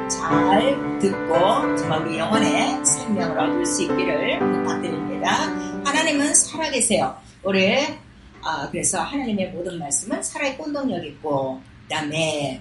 잘 듣고 우리 영혼의 생명을 얻을 수 있기를 부탁드립니다. 하나님은 살아계세요. 그래서 하나님의 모든 말씀은 살아있고 운동력 있고, 그 다음에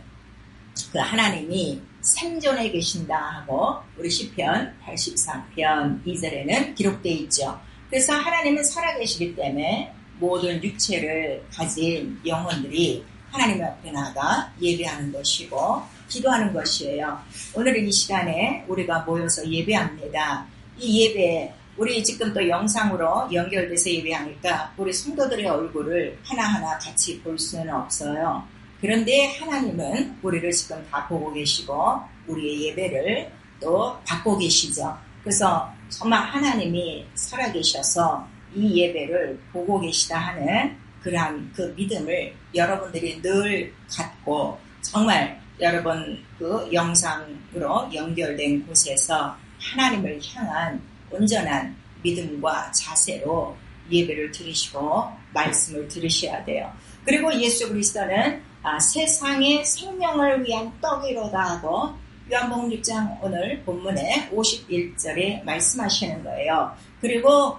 그 하나님이 생존해 계신다 하고 우리 시편 84편 2절에는 기록되어 있죠. 그래서 하나님은 살아계시기 때문에 모든 육체를 가진 영혼들이 하나님 앞에 나가 예배하는 것이고 기도하는 것이에요. 오늘은 이 시간에 우리가 모여서 예배합니다. 이 예배, 우리 지금 또 영상으로 연결돼서 예배하니까 우리 성도들의 얼굴을 하나하나 같이 볼 수는 없어요. 그런데 하나님은 우리를 지금 다 보고 계시고 우리의 예배를 또 받고 계시죠. 그래서 정말 하나님이 살아계셔서 이 예배를 보고 계시다 하는 그러한 그 믿음을 여러분들이 늘 갖고, 정말 여러분 그 영상으로 연결된 곳에서 하나님을 향한 온전한 믿음과 자세로 예배를 드리시고 말씀을 들으셔야 돼요. 그리고 예수 그리스도는 세상의 생명을 위한 떡이로다 하고 요한복음 6장 오늘 본문에 51절에 말씀하시는 거예요. 그리고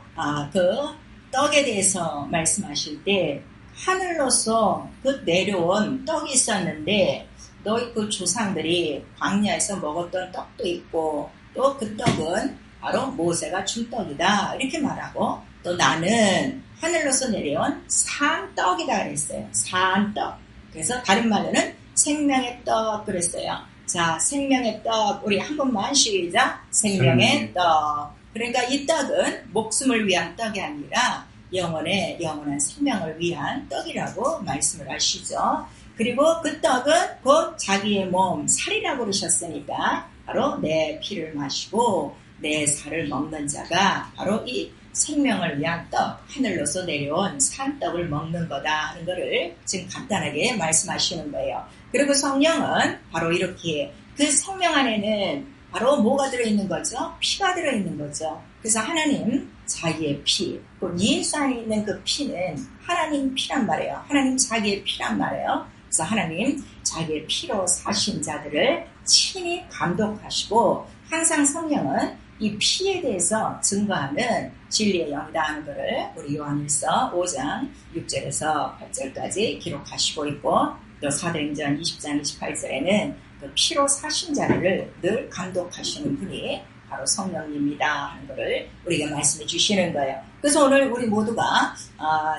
그 떡에 대해서 말씀하실 때 하늘로서 그 내려온 떡이 있었는데 너희 그 조상들이 광야에서 먹었던 떡도 있고 또 그 떡은 바로 모세가 준 떡이다 이렇게 말하고, 또 나는 하늘로서 내려온 산 떡이다 그랬어요. 산 떡. 그래서 다른 말로는 생명의 떡 그랬어요. 자, 생명의 떡, 우리 한 번만 시작. 생명의 떡. 그러니까 이 떡은 목숨을 위한 떡이 아니라 영원한 생명을 위한 떡이라고 말씀을 하시죠. 그리고 그 떡은 곧 자기의 몸, 살이라고 그러셨으니까 바로 내 피를 마시고 내 살을 먹는 자가 바로 이 생명을 위한 떡, 하늘로서 내려온 산떡을 먹는 거다 하는 거를 지금 간단하게 말씀하시는 거예요. 그리고 성령은 바로 이렇게 그 생명 안에는 바로 뭐가 들어있는 거죠? 피가 들어있는 거죠. 그래서 하나님 자기의 피, 그 예수 안에 있는 그 피는 하나님 피란 말이에요. 하나님 자기의 피란 말이에요. 그래서 하나님 자기의 피로 사신 자들을 친히 감독하시고 항상 성령은 이 피에 대해서 증거하는 진리의 영이다 하는 것을 우리 요한일서 5장 6절에서 8절까지 기록하시고 있고, 또 사도행전 20장 28절에는 그 피로 사신 자를 늘 감독하시는 분이 바로 성령입니다 하는 것을 우리에게 말씀해 주시는 거예요. 그래서 오늘 우리 모두가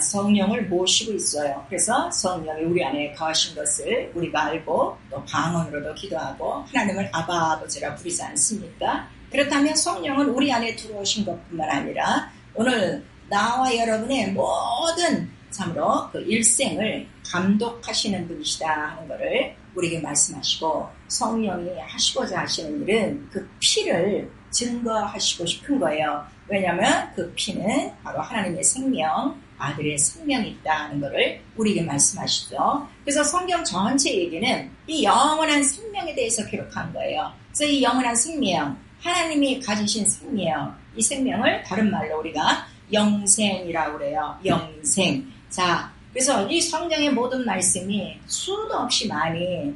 성령을 모시고 있어요. 그래서 성령이 우리 안에 거하신 것을 우리가 알고 또 방언으로도 기도하고 하나님을 아바 아버지라 부르지 않습니까? 그렇다면 성령은 우리 안에 들어오신 것뿐만 아니라 오늘 나와 여러분의 모든 참으로 그 일생을 감독하시는 분이시다 하는 것을 우리에게 말씀하시고, 성령이 하시고자 하시는 일은 그 피를 증거하시고 싶은 거예요. 왜냐하면 그 피는 바로 하나님의 생명, 아들의 생명이 있다는 것을 우리에게 말씀하시죠. 그래서 성경 전체 얘기는 이 영원한 생명에 대해서 기록한 거예요. 그래서 이 영원한 생명, 하나님이 가지신 생명, 이 생명을 다른 말로 우리가 영생이라고 그래요. 영생. 자, 그래서 이 성경의 모든 말씀이 수도 없이 많이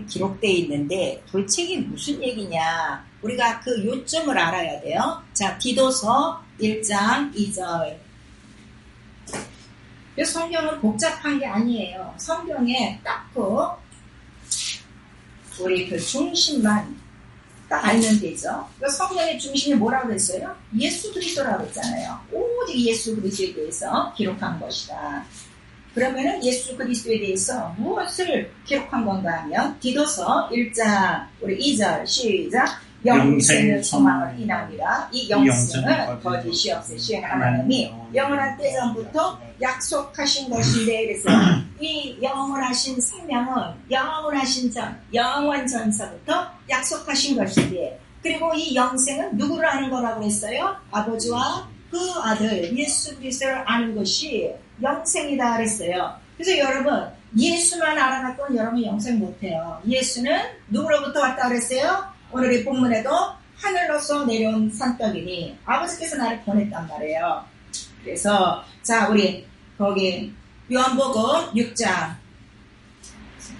기록되어 있는데 도대체 이게 무슨 얘기냐? 우리가 그 요점을 알아야 돼요. 자, 디도서 1장 2절. 그래서 성경은 복잡한 게 아니에요. 성경에 딱 우리 그 중심만 딱 알면 되죠. 그 성경의 중심이 뭐라고 했어요? 예수 그리스도라고 했잖아요. 오직 예수 그리스도에 대해서 기록한 것이다. 그러면은 예수 그리스도에 대해서 무엇을 기록한 건가 하면 디도서 1장 우리 2절 시작. 영생의 소망을 인하니라. 이 영생은 거짓이 없으신 하나님이 영원한 때전부터 약속하신 것인데, 그래서 이 영원하신 생명은 영원 전서부터 약속하신 것인데, 그리고 이 영생은 누구를 아는 거라고 했어요? 아버지와 그 아들 예수 그리스도를 아는 것이 영생이다 그랬어요. 그래서 여러분, 예수만 알아갖고는 여러분 영생 못해요. 예수는 누구로부터 왔다 그랬어요? 오늘의 본문에도 하늘로서 내려온 산떡이니 아버지께서 나를 보냈단 말이에요. 그래서 자, 우리 거기 요한복음 6장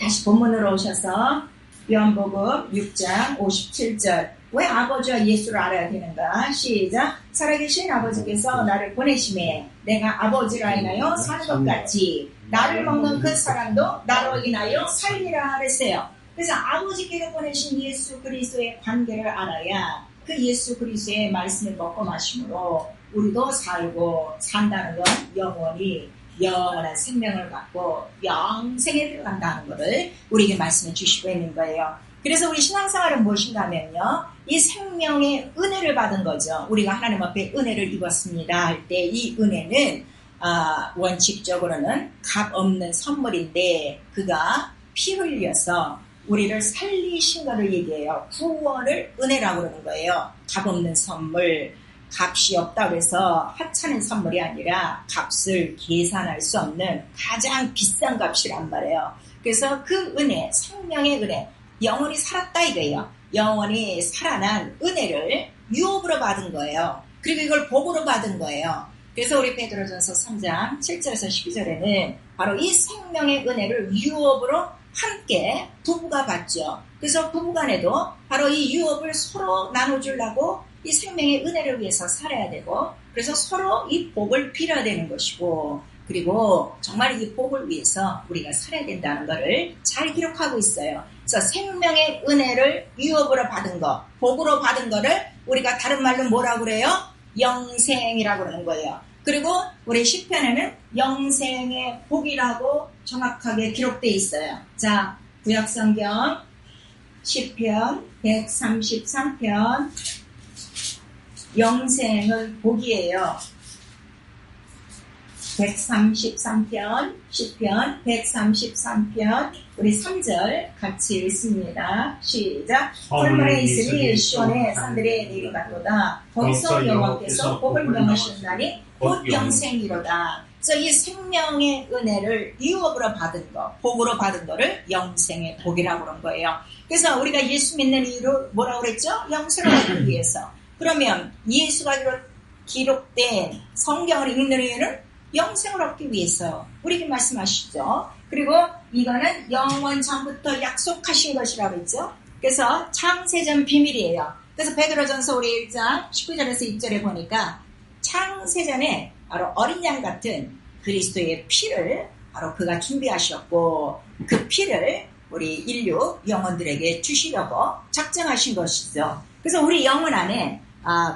다시 본문으로 오셔서 요한복음 6장 57절. 왜 아버지와 예수를 알아야 되는가? 시작. 살아계신 아버지께서 나를 보내심에 내가 아버지라 인하여 사는 것 같이 나를 먹는 그 사람도 나로 인하여 살리라 그랬어요. 그래서 아버지께서 보내신 예수 그리스도의 관계를 알아야 그 예수 그리스도의 말씀을 먹고 마심으로 우리도 살고 산다는 건 영원한 생명을 갖고 영생에 들어간다는 것을 우리에게 말씀해 주시고 있는 거예요. 그래서 우리 신앙생활은 무엇인가 하면요, 이 생명의 은혜를 받은 거죠. 우리가 하나님 앞에 은혜를 입었습니다 할 때 이 은혜는 원칙적으로는 값 없는 선물인데 그가 피 흘려서 우리를 살리신 것을 얘기해요. 구원을 은혜라고 그러는 거예요. 값 없는 선물, 값이 없다고 해서 하찮은 선물이 아니라 값을 계산할 수 없는 가장 비싼 값이란 말이에요. 그래서 그 은혜, 생명의 은혜, 영원히 살았다 이거예요. 영원히 살아난 은혜를 유업으로 받은 거예요. 그리고 이걸 복으로 받은 거예요. 그래서 우리 베드로전서 3장 7절에서 12절에는 바로 이 생명의 은혜를 유업으로 함께 부부가 받죠. 그래서 부부간에도 바로 이 유업을 서로 나눠주려고 이 생명의 은혜를 위해서 살아야 되고, 그래서 서로 이 복을 빌어야 되는 것이고, 그리고 정말 이 복을 위해서 우리가 살아야 된다는 것을 잘 기록하고 있어요. 그래서 생명의 은혜를 유업으로 받은 거, 복으로 받은 거를 우리가 다른 말로 뭐라고 그래요? 영생이라고 그러는 거예요. 그리고 우리 시편에는 영생의 복이라고 정확하게 기록되어 있어요. 자, 구약성경 시편 133편 영생은 복이에요. 133편 시편 133편 우리 3절 같이 읽습니다. 시작. 홀문에 있으니 시온의 산들에 내려갔도다. 거기서 여호와께서 복을 명하셨나니 곧 영생이로다. 그래서 이 생명의 은혜를 유업으로 받은 거, 복으로 받은 거를 영생의 복이라고 그런 거예요. 그래서 우리가 예수 믿는 이유로 뭐라고 그랬죠? 영생을 얻기 위해서. 그러면 예수가 기록된 성경을 읽는 이유는 영생을 얻기 위해서 우리에게 말씀하시죠. 그리고 이거는 영원 전부터 약속하신 것이라고 했죠. 그래서 창세전 비밀이에요. 그래서 베드로전서 우리 1장 19절에서 2절에 보니까 창세전에 바로 어린 양 같은 그리스도의 피를 바로 그가 준비하셨고, 그 피를 우리 인류 영혼들에게 주시려고 작정하신 것이죠. 그래서 우리 영혼 안에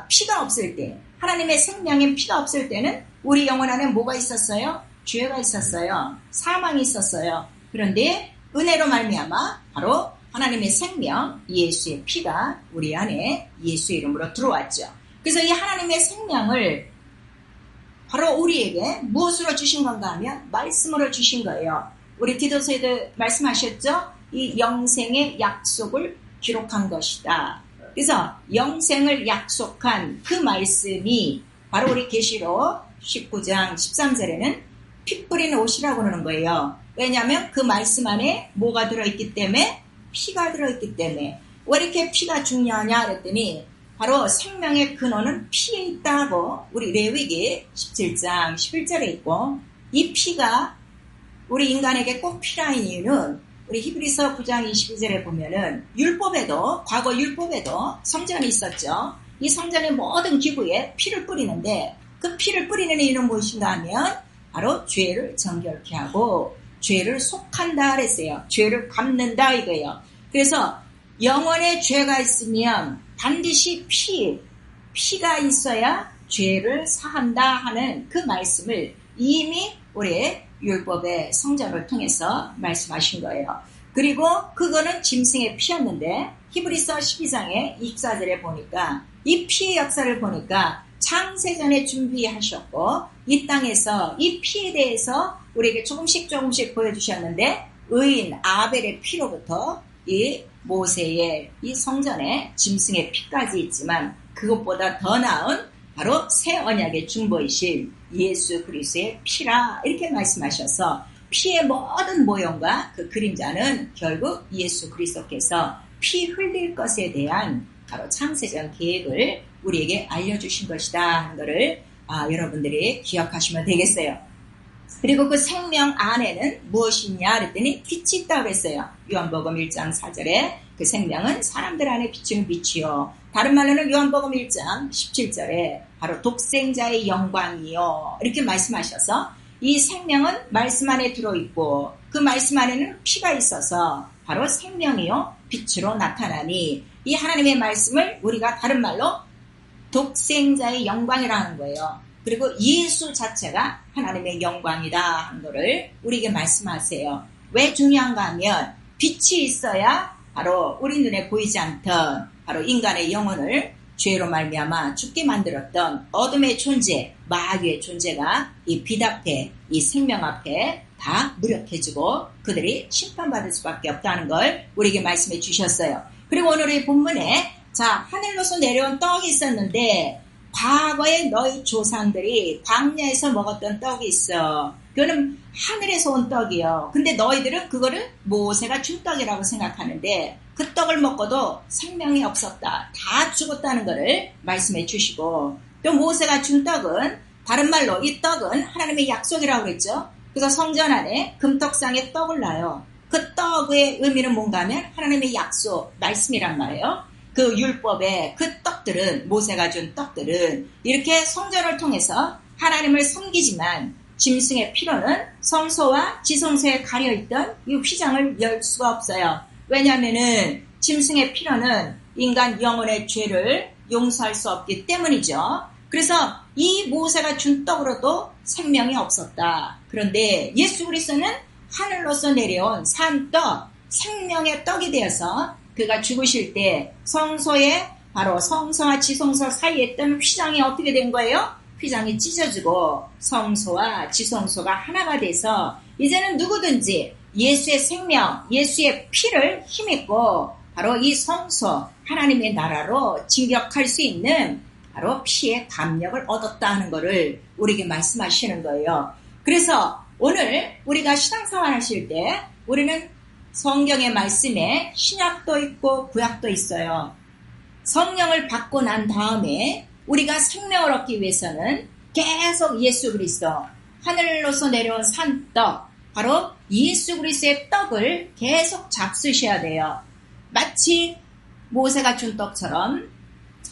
피가 없을 때, 하나님의 생명인 피가 없을 때는 우리 영혼 안에 뭐가 있었어요? 죄가 있었어요. 사망이 있었어요. 그런데 은혜로 말미암아 바로 하나님의 생명, 예수의 피가 우리 안에 예수의 이름으로 들어왔죠. 그래서 이 하나님의 생명을 바로 우리에게 무엇으로 주신 건가 하면 말씀으로 주신 거예요. 우리 디도서에도 말씀하셨죠? 이 영생의 약속을 기록한 것이다. 그래서 영생을 약속한 그 말씀이 바로 우리 계시록 19장 13절에는 피 뿌리는 옷이라고 그러는 거예요. 왜냐하면 그 말씀 안에 뭐가 들어있기 때문에? 피가 들어있기 때문에. 왜 이렇게 피가 중요하냐 그랬더니 바로 생명의 근원은 피에 있다고 우리 레위기 17장 11절에 있고, 이 피가 우리 인간에게 꼭 필요한 이유는 우리 히브리서 9장 22절에 보면은 율법에도, 과거 율법에도 성전이 있었죠. 이 성전의 모든 기구에 피를 뿌리는데 그 피를 뿌리는 이유는 무엇인가 하면 바로 죄를 정결케 하고 죄를 속한다 그랬어요. 죄를 갚는다 이거예요. 그래서 영혼에 죄가 있으면 반드시 피가 있어야 죄를 사한다 하는 그 말씀을 이미 우리 율법의 성전을 통해서 말씀하신 거예요. 그리고 그거는 짐승의 피였는데 히브리서 12장의 24절에 보니까 이 피의 역사를 보니까 창세전에 준비하셨고 이 땅에서 이 피에 대해서 우리에게 조금씩 보여주셨는데 의인 아벨의 피로부터 이 모세의 이 성전에 짐승의 피까지 있지만 그것보다 더 나은 바로 새 언약의 중보이신 예수 그리스도의 피라 이렇게 말씀하셔서 피의 모든 모형과 그 그림자는 결국 예수 그리스도께서 피 흘릴 것에 대한 바로 창세전 계획을 우리에게 알려주신 것이다 하는 것을 여러분들이 기억하시면 되겠어요. 그리고 그 생명 안에는 무엇이냐 그랬더니 빛이 있다고 그랬어요. 요한복음 1장 4절에 그 생명은 사람들 안에 비추는 빛이요. 다른 말로는 요한복음 1장 17절에 바로 독생자의 영광이요. 이렇게 말씀하셔서 이 생명은 말씀 안에 들어있고 그 말씀 안에는 피가 있어서 바로 생명이요. 빛으로 나타나니 이 하나님의 말씀을 우리가 다른 말로 독생자의 영광이라는 거예요. 그리고 예수 자체가 하나님의 영광이다 하는 거를 우리에게 말씀하세요. 왜 중요한가 하면 빛이 있어야 바로 우리 눈에 보이지 않던 바로 인간의 영혼을 죄로 말미암아 죽게 만들었던 어둠의 존재, 마귀의 존재가 이 빛 앞에, 이 생명 앞에 다 무력해지고 그들이 심판받을 수밖에 없다는 걸 우리에게 말씀해 주셨어요. 그리고 오늘의 본문에 하늘로서 내려온 떡이 있었는데 과거에 너희 조상들이 광야에서 먹었던 떡이 있어. 그거는 하늘에서 온 떡이요. 근데 너희들은 그거를 모세가 준 떡이라고 생각하는데 그 떡을 먹고도 생명이 없었다. 다 죽었다는 것을 말씀해 주시고 또 모세가 준 떡은 다른 말로 이 떡은 하나님의 약속이라고 그랬죠. 그래서 성전 안에 금떡상에 떡을 놔요. 그 떡의 의미는 뭔가 하면 하나님의 약속, 말씀이란 말이에요. 그 율법의 그 떡들은 모세가 준 떡들은 이렇게 성전을 통해서 하나님을 섬기지만 짐승의 피로는 성소와 지성소에 가려있던 이 휘장을 열 수가 없어요. 왜냐하면은 짐승의 피로는 인간 영혼의 죄를 용서할 수 없기 때문이죠. 그래서 이 모세가 준 떡으로도 생명이 없었다. 그런데 예수 그리스도는 하늘로서 내려온 산떡, 생명의 떡이 되어서 그가 죽으실 때 성소에 바로 성소와 지성소 사이에 있던 휘장이 어떻게 된 거예요? 휘장이 찢어지고 성소와 지성소가 하나가 돼서 이제는 누구든지 예수의 생명, 예수의 피를 힘입고 바로 이 성소, 하나님의 나라로 진격할 수 있는 바로 피의 담력을 얻었다 하는 것을 우리에게 말씀하시는 거예요. 그래서 오늘 우리가 신앙생활 하실 때 우리는 성경의 말씀에 신약도 있고 구약도 있어요. 성령을 받고 난 다음에 우리가 생명을 얻기 위해서는 계속 예수 그리스도, 하늘로서 내려온 산떡, 바로 예수 그리스도의 떡을 계속 잡수셔야 돼요. 마치 모세가 준 떡처럼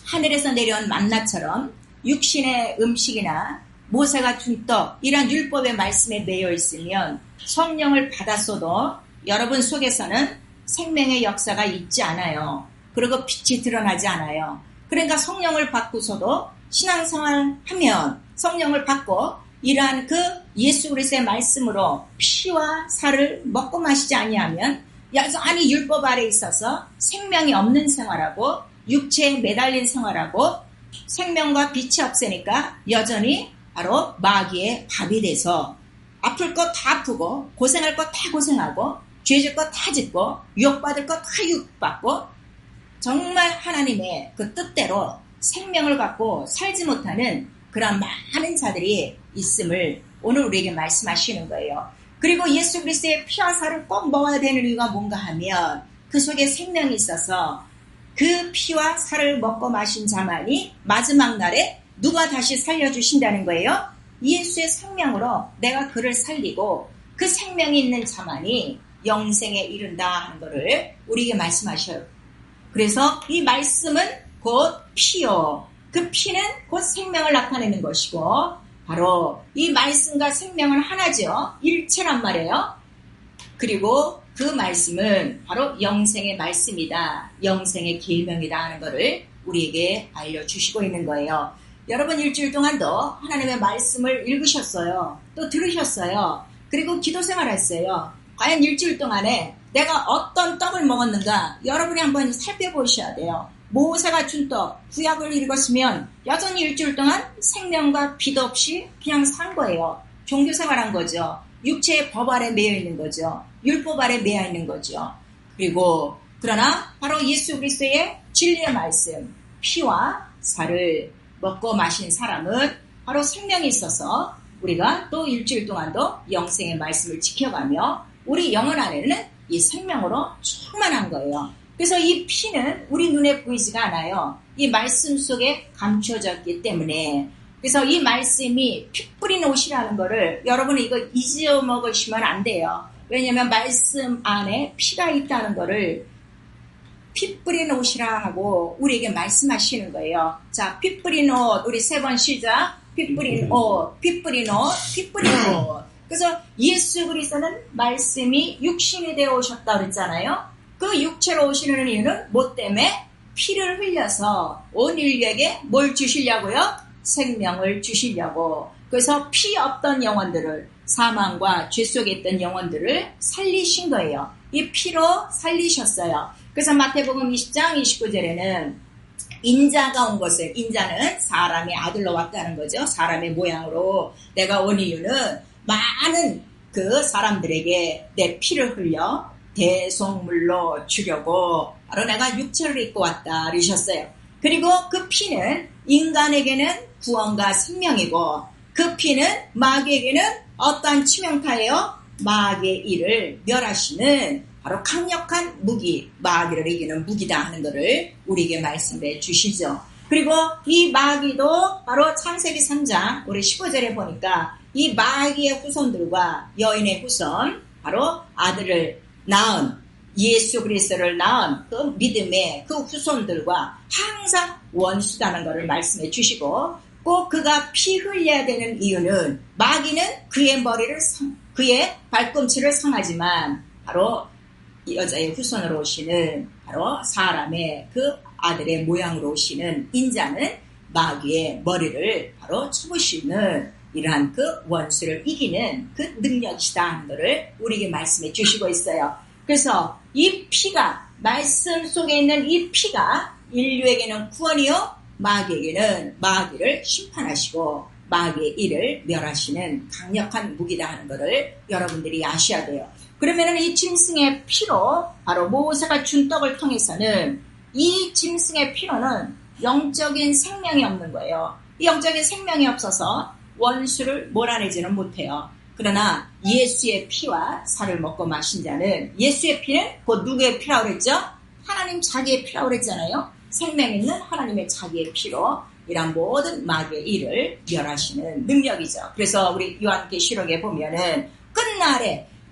하늘에서 내려온 만나처럼 육신의 음식이나 모세가 준 떡, 이런 율법의 말씀에 매여 있으면 성령을 받았어도 여러분 속에서는 생명의 역사가 있지 않아요. 그리고 빛이 드러나지 않아요. 그러니까 성령을 받고서도 신앙생활 하면 성령을 받고 이러한 그 예수 그리스도의 말씀으로 피와 살을 먹고 마시지 아니하면 여전히 율법 아래에 있어서 생명이 없는 생활하고 육체에 매달린 생활하고 생명과 빛이 없으니까 여전히 바로 마귀의 밥이 돼서 아플 것 다 아프고 고생할 것 다 고생하고 죄질 것 다 짓고 유혹받을 것 다 유혹받고 정말 하나님의 그 뜻대로 생명을 갖고 살지 못하는 그런 많은 자들이 있음을 오늘 우리에게 말씀하시는 거예요. 그리고 예수 그리스도의 피와 살을 꼭 먹어야 되는 이유가 뭔가 하면 그 속에 생명이 있어서 그 피와 살을 먹고 마신 자만이 마지막 날에 누가 다시 살려주신다는 거예요? 예수의 생명으로 내가 그를 살리고 그 생명이 있는 자만이 영생에 이른다 하는 것을 우리에게 말씀하셔요. 그래서 이 말씀은 곧 피요. 그 피는 곧 생명을 나타내는 것이고 바로 이 말씀과 생명은 하나죠. 일체란 말이에요. 그리고 그 말씀은 바로 영생의 말씀이다. 영생의 계명이다 하는 것을 우리에게 알려주시고 있는 거예요. 여러분 일주일 동안도 하나님의 말씀을 읽으셨어요. 또 들으셨어요. 그리고 기도 생활했어요. 과연 일주일 동안에 내가 어떤 떡을 먹었는가 여러분이 한번 살펴보셔야 돼요. 모세가 준 떡, 구약을 읽었으면 여전히 일주일 동안 생명과 빛 없이 그냥 산 거예요. 종교생활한 거죠. 육체의 법 아래 매여 있는 거죠. 율법 아래 매여 있는 거죠. 그리고 그러나 바로 예수 그리스도의 진리의 말씀, 피와 살을 먹고 마신 사람은 바로 생명이 있어서 우리가 또 일주일 동안도 영생의 말씀을 지켜가며 우리 영혼 안에는 이 생명으로 충만한 거예요. 그래서 이 피는 우리 눈에 보이지가 않아요. 이 말씀 속에 감춰졌기 때문에. 그래서 이 말씀이 피 뿌린 옷이라는 거를 여러분이 이거 잊어먹으시면 안 돼요. 왜냐하면 말씀 안에 피가 있다는 거를 피 뿌린 옷이라 하고 우리에게 말씀하시는 거예요. 자, 피 뿌린 옷 우리 3번 시작. 피 뿌린 옷, 피 뿌린 옷, 피 뿌린 옷. 그래서 예수 그리스도는 말씀이 육신이 되어 오셨다고 그랬잖아요. 그 육체로 오시는 이유는 뭐 때문에? 피를 흘려서 온 인류에게 뭘 주시려고요? 생명을 주시려고. 그래서 피 없던 영혼들을, 사망과 죄 속에 있던 영혼들을 살리신 거예요. 이 피로 살리셨어요. 그래서 마태복음 20장 29절에는 인자가 온 것을, 인자는 사람의 아들로 왔다는 거죠. 사람의 모양으로 내가 온 이유는 많은 그 사람들에게 내 피를 흘려 대속물로 주려고 바로 내가 육체를 입고 왔다 그러셨어요. 그리고 그 피는 인간에게는 구원과 생명이고 그 피는 마귀에게는 어떠한 치명타예요? 마귀의 일을 멸하시는 바로 강력한 무기, 마귀를 이기는 무기다 하는 것을 우리에게 말씀해 주시죠. 그리고 이 마귀도 바로 창세기 3장 우리 15절에 보니까 이 마귀의 후손들과 여인의 후손, 바로 아들을 낳은 예수 그리스도를 낳은 그 믿음의 그 후손들과 항상 원수다는 것을 말씀해 주시고 꼭 그가 피 흘려야 되는 이유는 마귀는 그의 머리를 그의 발꿈치를 상하지만 바로 여자의 후손으로 오시는 바로 사람의 그 아들의 모양으로 오시는 인자는 마귀의 머리를 바로 쳐부시는 이러한 그 원수를 이기는 그 능력이다 하는 것을 우리에게 말씀해 주시고 있어요. 그래서 이 피가, 말씀 속에 있는 이 피가 인류에게는 구원이요, 마귀에게는 마귀를 심판하시고 마귀의 일을 멸하시는 강력한 무기다 하는 것을 여러분들이 아셔야 돼요. 그러면은 이 짐승의 피로, 바로 모세가 준 떡을 통해서는 이 짐승의 피로는 영적인 생명이 없는 거예요. 이 영적인 생명이 없어서 원수를 몰아내지는 못해요. 그러나 예수의 피와 살을 먹고 마신 자는, 예수의 피는 곧 누구의 피라고 그랬죠? 하나님 자기의 피라고 그랬잖아요. 생명 있는 하나님의 자기의 피로 이런 모든 마귀의 일을 멸하시는 능력이죠. 그래서 우리 요한계시록에 보면은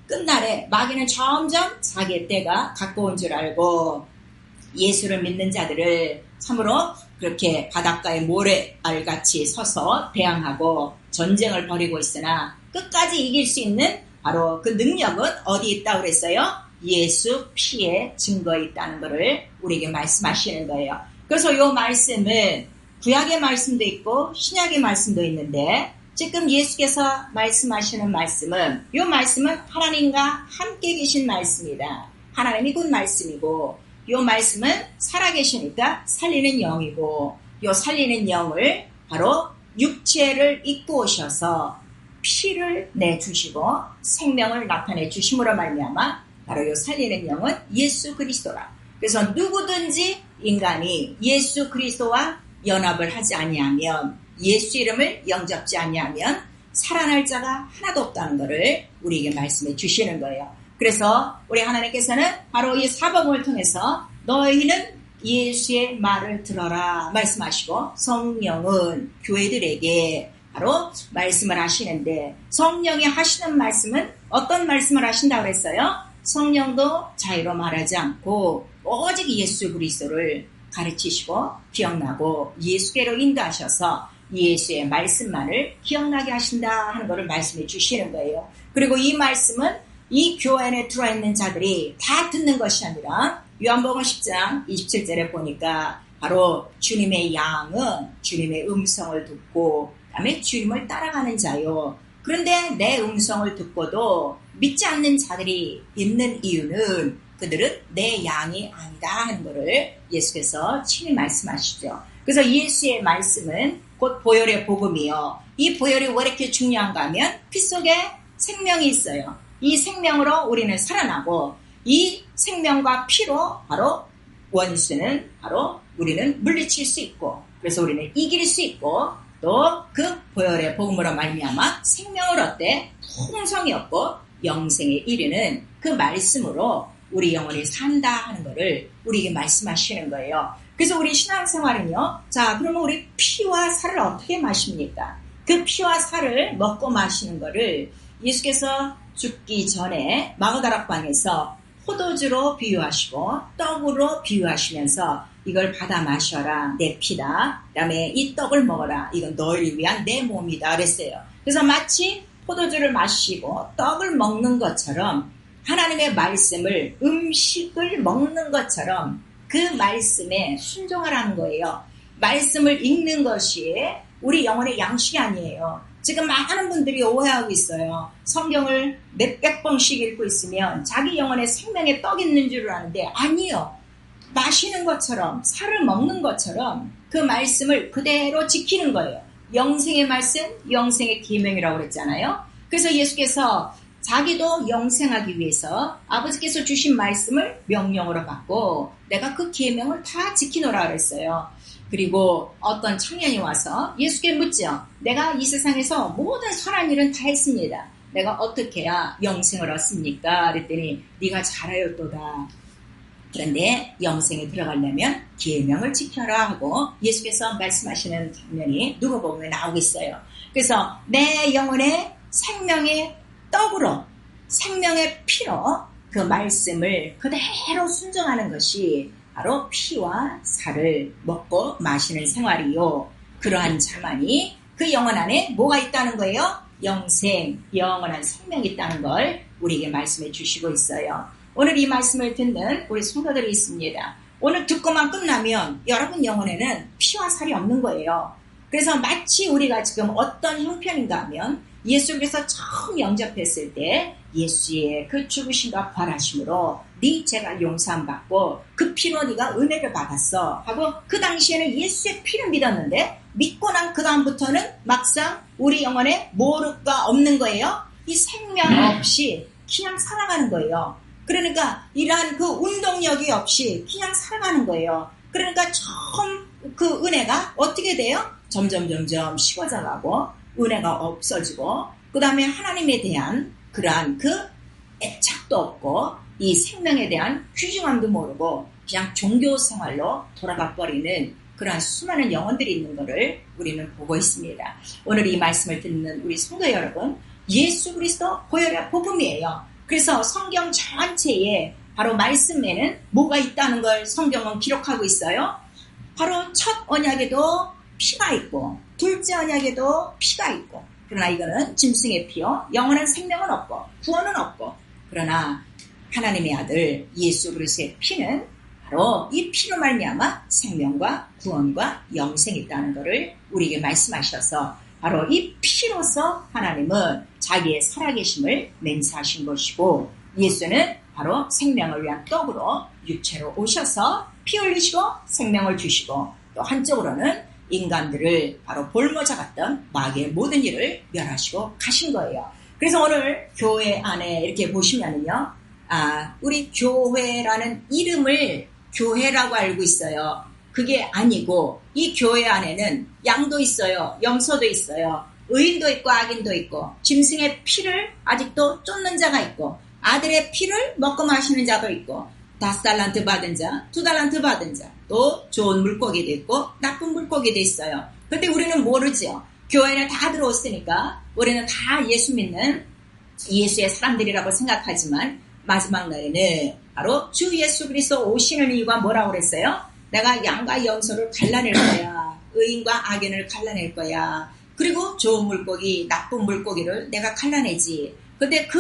끝날에 마귀는 점점 자기의 때가 가까운 줄 알고 예수를 믿는 자들을 참으로 그렇게 바닷가에 모래알같이 서서 대항하고 전쟁을 벌이고 있으나 끝까지 이길 수 있는 바로 그 능력은 어디 있다고 그랬어요? 예수 피에 증거에 있다는 것을 우리에게 말씀하시는 거예요. 그래서 이 말씀은 구약의 말씀도 있고 신약의 말씀도 있는데 지금 예수께서 말씀하시는 말씀은, 이 말씀은 하나님과 함께 계신 말씀이다. 하나님이 곧 말씀이고 이 말씀은 살아계시니까 살리는 영이고 이 살리는 영을 바로 육체를 입고 오셔서 피를 내주시고 생명을 나타내 주심으로 말미암아 바로 이 살리는 영은 예수 그리스도라. 그래서 누구든지 인간이 예수 그리스도와 연합을 하지 아니하면, 예수 이름을 영접지 아니하면 살아날 자가 하나도 없다는 것을 우리에게 말씀해 주시는 거예요. 그래서 우리 하나님께서는 바로 이 사복음을 통해서 너희는 예수의 말을 들어라 말씀하시고, 성령은 교회들에게 바로 말씀을 하시는데, 성령이 하시는 말씀은 어떤 말씀을 하신다고 했어요? 성령도 자유로 말하지 않고 오직 예수 그리스도를 가르치시고 기억나고 예수께로 인도하셔서 예수의 말씀만을 기억나게 하신다 하는 것을 말씀해 주시는 거예요. 그리고 이 말씀은 이 교회 안에 들어있는 자들이 다 듣는 것이 아니라 요한복음 10장 27절에 보니까 바로 주님의 양은 주님의 음성을 듣고 그다음에 주님을 따라가는 자요. 그런데 내 음성을 듣고도 믿지 않는 자들이 있는 이유는 그들은 내 양이 아니다 하는 것을 예수께서 친히 말씀하시죠. 그래서 예수의 말씀은 곧 보혈의 복음이요. 이 보혈이 왜 이렇게 중요한가 하면 피 속에 생명이 있어요. 이 생명으로 우리는 살아나고 이 생명과 피로 바로 원수는 바로 우리는 물리칠 수 있고 그래서 우리는 이길 수 있고 또 그 보혈의 복음으로 말미암아 생명을 얻되 풍성이 얻고 영생에 이르는 그 말씀으로 우리 영혼이 산다 하는 것을 우리에게 말씀하시는 거예요. 그래서 우리 신앙생활은요. 자, 그러면 우리 피와 살을 어떻게 마십니까? 그 피와 살을 먹고 마시는 것을 예수께서 죽기 전에 마가다락방에서 포도주로 비유하시고 떡으로 비유하시면서 이걸 받아 마셔라. 내 피다. 그 다음에 이 떡을 먹어라. 이건 너희를 위한 내 몸이다. 그랬어요. 그래서 마치 포도주를 마시고 떡을 먹는 것처럼 하나님의 말씀을 음식을 먹는 것처럼 그 말씀에 순종하라는 거예요. 말씀을 읽는 것이 우리 영혼의 양식이 아니에요. 지금 많은 분들이 오해하고 있어요. 성경을 몇백 번씩 읽고 있으면 자기 영혼에 생명의 떡이 있는 줄 아는데 아니요. 마시는 것처럼 살을 먹는 것처럼 그 말씀을 그대로 지키는 거예요. 영생의 말씀, 영생의 계명이라고 그랬잖아요. 그래서 예수께서 자기도 영생하기 위해서 아버지께서 주신 말씀을 명령으로 받고 내가 그 계명을 다 지키노라 그랬어요. 그리고 어떤 청년이 와서 예수께 묻죠. 내가 이 세상에서 모든 선한 일은 다 했습니다. 내가 어떻게 해야 영생을 얻습니까? 그랬더니 네가 잘하였도다. 그런데 영생에 들어가려면 계명을 지켜라 하고 예수께서 말씀하시는 장면이 누가복음에 나오고 있어요. 그래서 내 영혼의 생명의 떡으로 생명의 피로 그 말씀을 그대로 순종하는 것이 바로 피와 살을 먹고 마시는 생활이요. 그러한 자만이 그 영혼 안에 뭐가 있다는 거예요? 영생, 영원한 생명이 있다는 걸 우리에게 말씀해 주시고 있어요. 오늘 이 말씀을 듣는 우리 성도들이 있습니다. 오늘 듣고만 끝나면 여러분 영혼에는 피와 살이 없는 거예요. 그래서 마치 우리가 지금 어떤 형편인가 하면 예수께서 처음 영접했을 때 예수의 그 죽으심과 부활하심으로 네 죄가 용서함 받고 그 피로 네가 은혜를 받았어 하고 그 당시에는 예수의 피를 믿었는데 믿고 난 그 다음부터는 막상 우리 영혼에 모르가 없는 거예요. 이 생명 없이 그냥 살아가는 거예요. 그러니까 이러한 그 운동력이 없이 그냥 살아가는 거예요. 그러니까 처음 그 은혜가 어떻게 돼요? 점점 식어져 가고 은혜가 없어지고 그 다음에 하나님에 대한 그러한 그 애착도 없고 이 생명에 대한 귀중함도 모르고 그냥 종교생활로 돌아가 버리는 그러한 수많은 영혼들이 있는 것을 우리는 보고 있습니다. 오늘 이 말씀을 듣는 우리 성도 여러분, 예수 그리스도 보혈의 복음이에요. 그래서 성경 전체에 바로 말씀에는 뭐가 있다는 걸 성경은 기록하고 있어요. 바로 첫 언약에도 피가 있고 둘째 언약에도 피가 있고 그러나 이거는 짐승의 피요 영원한 생명은 없고 구원은 없고 그러나 하나님의 아들 예수 그리스도의 피는 바로 이 피로 말미암아 생명과 구원과 영생이 있다는 것을 우리에게 말씀하셔서 바로 이 피로서 하나님은 자기의 살아계심을 맹세하신 것이고 예수는 바로 생명을 위한 떡으로 육체로 오셔서 피 흘리시고 생명을 주시고 또 한쪽으로는 인간들을 바로 볼모자 같던 마귀의 모든 일을 멸하시고 가신 거예요. 그래서 오늘 교회 안에 이렇게 보시면은요, 우리 교회라는 이름을 교회라고 알고 있어요. 그게 아니고 이 교회 안에는 양도 있어요. 염소도 있어요. 의인도 있고 악인도 있고 짐승의 피를 아직도 쫓는 자가 있고 아들의 피를 먹고 마시는 자도 있고 5달란트 받은 자, 2달란트 받은 자, 또 좋은 물고기도 있고 나쁜 물고기도 있어요. 그런데 우리는 모르죠. 교회는 다 들어왔으니까 우리는 다 예수 믿는 예수의 사람들이라고 생각하지만 마지막 날에는 바로 주 예수 그리스도 오시는 이유가 뭐라고 그랬어요? 내가 양과 염소를 갈라낼 거야. 의인과 악인을 갈라낼 거야. 그리고 좋은 물고기, 나쁜 물고기를 내가 갈라내지. 근데 그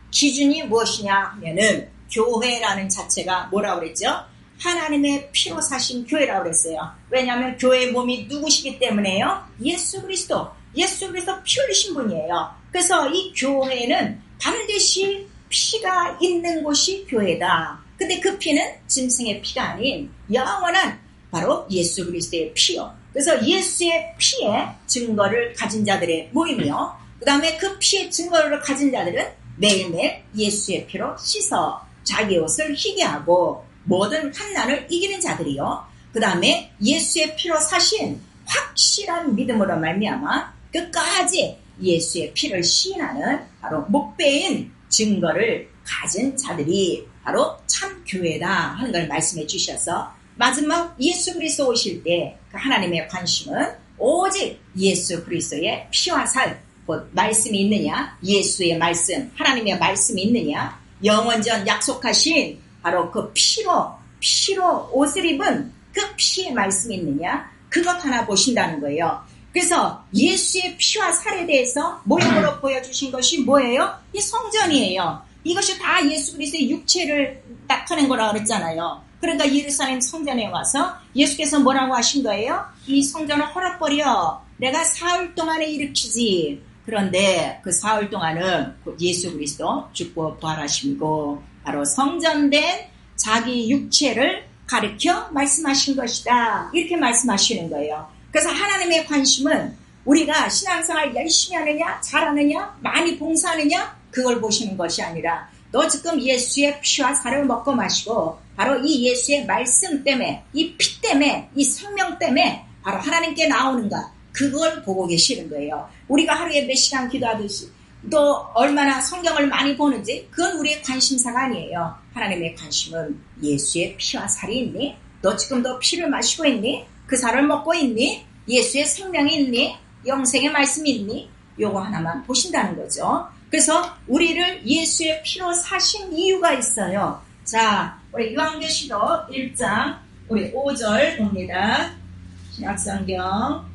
기준이 무엇이냐 하면은 교회라는 자체가 뭐라고 그랬죠? 하나님의 피로 사신 교회라고 그랬어요. 왜냐하면 교회의 몸이 누구시기 때문에요? 예수 그리스도 피 흘리신 분이에요. 그래서 이 교회는 반드시 피가 있는 곳이 교회다. 근데 그 피는 짐승의 피가 아닌 영원한 바로 예수 그리스도의 피요. 그래서 예수의 피의 증거를 가진 자들의 모임이요. 그 다음에 그 피의 증거를 가진 자들은 매일매일 예수의 피로 씻어 자기 옷을 희게 하고 모든 환난을 이기는 자들이요. 그 다음에 예수의 피로 사신 확실한 믿음으로 말미암아 끝까지 예수의 피를 시인하는 바로 목배인 증거를 가진 자들이 바로 참 교회다 하는 걸 말씀해 주셔서 마지막 예수 그리스도 오실 때 그 하나님의 관심은 오직 예수 그리스도의 피와 살, 곧 말씀이 있느냐, 예수의 말씀, 하나님의 말씀이 있느냐, 영원전 약속하신 바로 그 피로 옷을 입은 그 피의 말씀이 있느냐, 그것 하나 보신다는 거예요. 그래서 예수의 피와 살에 대해서 모형으로 보여주신 것이 뭐예요? 이 성전이에요. 이것이 다 예수 그리스도의 육체를 나타낸 거라고 그랬잖아요. 그러니까 예루살렘 성전에 와서 예수께서 뭐라고 하신 거예요? 이 성전을 헐어버려. 내가 사흘 동안에 일으키지. 그런데 그 사흘 동안은 예수 그리스도 죽고 부활하시고 바로 성전된 자기 육체를 가르쳐 말씀하신 것이다. 이렇게 말씀하시는 거예요. 그래서 하나님의 관심은 우리가 신앙생활 열심히 하느냐, 잘하느냐, 많이 봉사하느냐, 그걸 보시는 것이 아니라 너 지금 예수의 피와 살을 먹고 마시고 바로 이 예수의 말씀 때문에, 이 피 때문에, 이 생명 때문에 바로 하나님께 나오는가, 그걸 보고 계시는 거예요. 우리가 하루에 몇 시간 기도하듯이 또 얼마나 성경을 많이 보는지 그건 우리의 관심사가 아니에요. 하나님의 관심은 예수의 피와 살이 있니? 너 지금 너 피를 마시고 있니? 그 살을 먹고 있니? 예수의 생명이 있니? 영생의 말씀이 있니? 요거 하나만 보신다는 거죠. 그래서 우리를 예수의 피로 사신 이유가 있어요. 자, 우리 요한계시록 1장 우리 5절 봅니다. 신약성경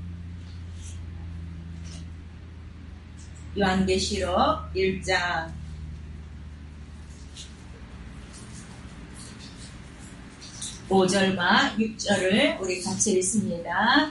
요한계시록 1장 5절과 6절을 우리 같이 읽습니다.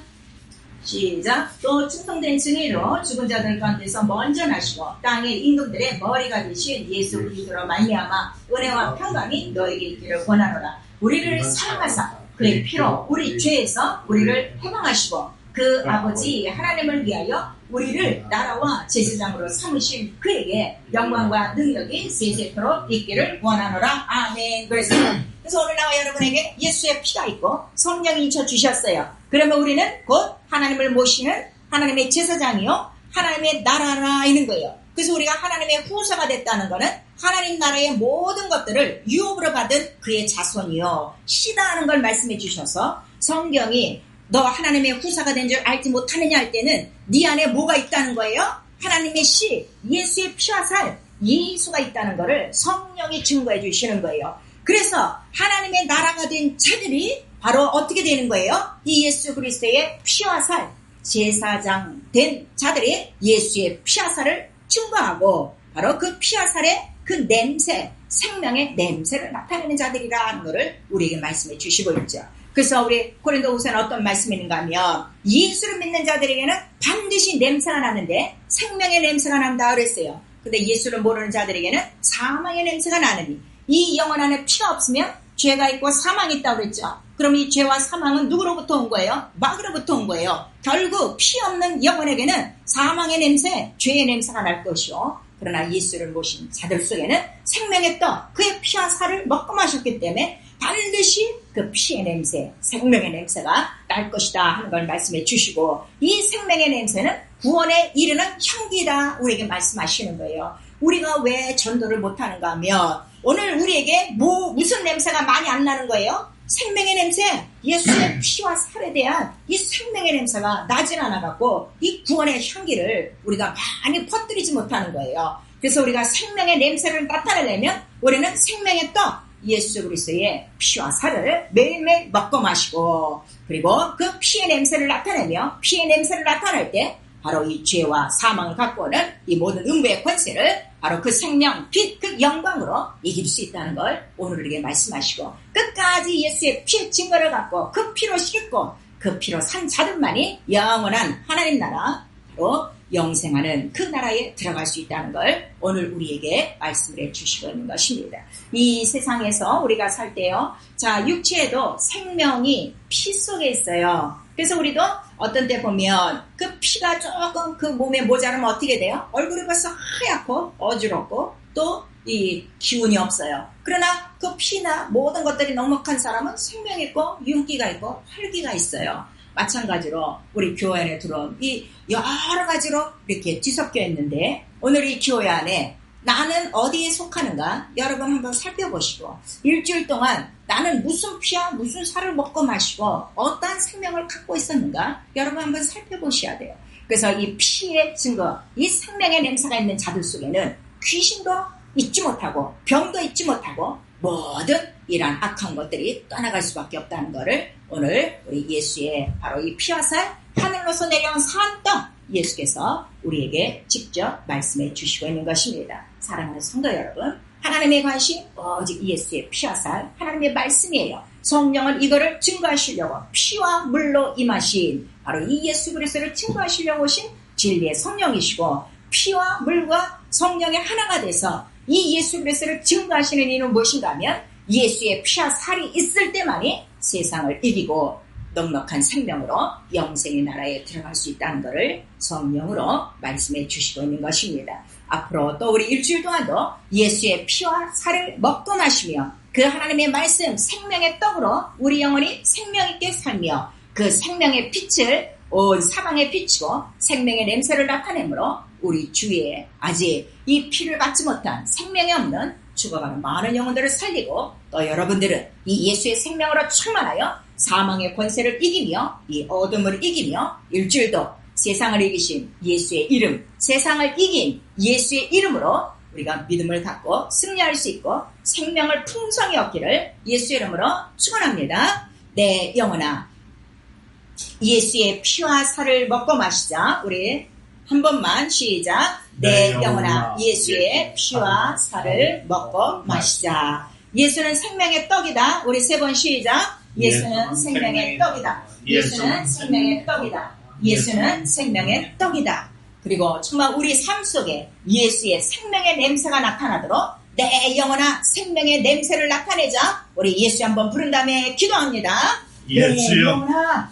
시작. 또 충성된 증인으로 죽은 자들 가운데서 먼저 나시고 땅의 임금들의 머리가 되신 예수 그리스도로 말미암아 은혜와 평강이 너에게 있기를 원하노라. 우리를 사랑하사 그의 피로 우리 죄에서 우리를 해방하시고 그 아버지 하나님을 위하여 우리를 나라와 제사장으로 삼으신 그에게 영광과 능력이 세세토록 있기를 원하노라. 아멘. 그래서 오늘 나와 여러분에게 예수의 피가 있고 성령이 인쳐주셨어요. 그러면 우리는 곧 하나님을 모시는 하나님의 제사장이요 하나님의 나라라 있는 거예요. 그래서 우리가 하나님의 후사가 됐다는 것은 하나님 나라의 모든 것들을 유업으로 받은 그의 자손이요 시다 하는 걸 말씀해 주셔서 성경이 너 하나님의 후사가 된 줄 알지 못하느냐 할 때는 네 안에 뭐가 있다는 거예요? 하나님의 씨, 예수의 피와 살, 예수가 있다는 것을 성령이 증거해 주시는 거예요. 그래서 하나님의 나라가 된 자들이 바로 어떻게 되는 거예요? 이 예수 그리스도의 피와 살, 제사장 된 자들이 예수의 피와 살을 증거하고 바로 그 피와 살의 그 냄새, 생명의 냄새를 나타내는 자들이라는 것을 우리에게 말씀해 주시고 있죠. 그래서 우리 고린도후서는 어떤 말씀이 있는가 하면 예수를 믿는 자들에게는 반드시 냄새가 나는데 생명의 냄새가 난다 그랬어요. 근데 예수를 모르는 자들에게는 사망의 냄새가 나느니 이 영혼 안에 피가 없으면 죄가 있고 사망이 있다고 그랬죠. 그럼 이 죄와 사망은 누구로부터 온 거예요? 마귀로부터 온 거예요. 결국 피 없는 영혼에게는 사망의 냄새, 죄의 냄새가 날 것이요. 그러나 예수를 모신 자들 속에는 생명의 떡, 그의 피와 살을 먹고 마셨기 때문에 반드시 그 피의 냄새, 생명의 냄새가 날 것이다 하는 걸 말씀해 주시고 이 생명의 냄새는 구원에 이르는 향기다 우리에게 말씀하시는 거예요. 우리가 왜 전도를 못하는가 하면 오늘 우리에게 무슨 냄새가 많이 안 나는 거예요? 생명의 냄새, 예수의 피와 살에 대한 이 생명의 냄새가 나질 않아갖고 이 구원의 향기를 우리가 많이 퍼뜨리지 못하는 거예요. 그래서 우리가 생명의 냄새를 나타내려면 우리는 생명의 떡, 예수 그리스도의 피와 살을 매일매일 먹고 마시고, 그리고 그 피의 냄새를 나타내며 피의 냄새를 나타낼 때 바로 이 죄와 사망을 갖고 오는 이 모든 음부의 권세를 바로 그 생명, 빛, 그 영광으로 이길 수 있다는 걸 오늘 우리에게 말씀하시고, 끝까지 예수의 피의 증거를 갖고 그 피로 씻고 그 피로 산 자들만이 영원한 하나님 나라, 바로 영생하는 그 나라에 들어갈 수 있다는 걸 오늘 우리에게 말씀을 해주시고 있는 것입니다. 이 세상에서 우리가 살 때요, 자, 육체에도 생명이 피 속에 있어요. 그래서 우리도 어떤 때 보면 그 피가 조금 그 몸에 모자라면 어떻게 돼요? 얼굴이 벌써 하얗고 어지럽고 또 이 기운이 없어요. 그러나 그 피나 모든 것들이 넉넉한 사람은 생명이 있고 윤기가 있고 활기가 있어요. 마찬가지로 우리 교회 안에 들어온 이 여러 가지로 이렇게 뒤섞여 있는데, 오늘 이 교회 안에 나는 어디에 속하는가 여러분 한번 살펴보시고, 일주일 동안 나는 무슨 피와 무슨 살을 먹고 마시고 어떠한 생명을 갖고 있었는가 여러분 한번 살펴보셔야 돼요. 그래서 이 피의 증거, 이 생명의 냄새가 있는 자들 속에는 귀신도 잊지 못하고 병도 잊지 못하고 모든 이러한 악한 것들이 떠나갈 수밖에 없다는 것을 오늘 우리 예수의 바로 이 피와 살, 하늘로서 내려온 산 떡, 예수께서 우리에게 직접 말씀해 주시고 있는 것입니다. 사랑하는 성도 여러분, 하나님의 관심 오직 예수의 피와 살, 하나님의 말씀이에요. 성령은 이거를 증거하시려고 피와 물로 임하신 바로 이 예수 그리스도를 증거하시려고 오신 진리의 성령이시고, 피와 물과 성령의 하나가 돼서 이 예수 그리스도를 증거하시는 이유는 무엇인가 하면, 예수의 피와 살이 있을 때만이 세상을 이기고 넉넉한 생명으로 영생의 나라에 들어갈 수 있다는 것을 성령으로 말씀해 주시고 있는 것입니다. 앞으로 또 우리 일주일 동안도 예수의 피와 살을 먹고 마시며 그 하나님의 말씀 생명의 떡으로 우리 영혼이 생명 있게 살며 그 생명의 빛을 온 사방에 비치고 생명의 냄새를 나타내므로 우리 주위에 아직 이 피를 받지 못한 생명이 없는 죽어가는 많은 영혼들을 살리고, 또 여러분들은 이 예수의 생명으로 충만하여 사망의 권세를 이기며 이 어둠을 이기며 일주일도 세상을 이기신 예수의 이름, 세상을 이긴 예수의 이름으로 우리가 믿음을 갖고 승리할 수 있고 생명을 풍성히 얻기를 예수의 이름으로 축원합니다. 내 영혼아, 예수의 피와 살을 먹고 마시자. 우리 한 번만 시작. 내 영혼아, 예수의 피와 살을 먹고 마시자. 예수는 생명의 떡이다. 우리 세 번 시작. 예수는 생명의 떡이다. 예수는 생명의 떡이다. 예수는 생명의 떡이다. 그리고 정말 우리 삶 속에 예수의 생명의 냄새가 나타나도록 내 영혼아 생명의 냄새를 나타내자. 우리 예수 한번 부른 다음에 기도합니다. 예수여, 내 영혼아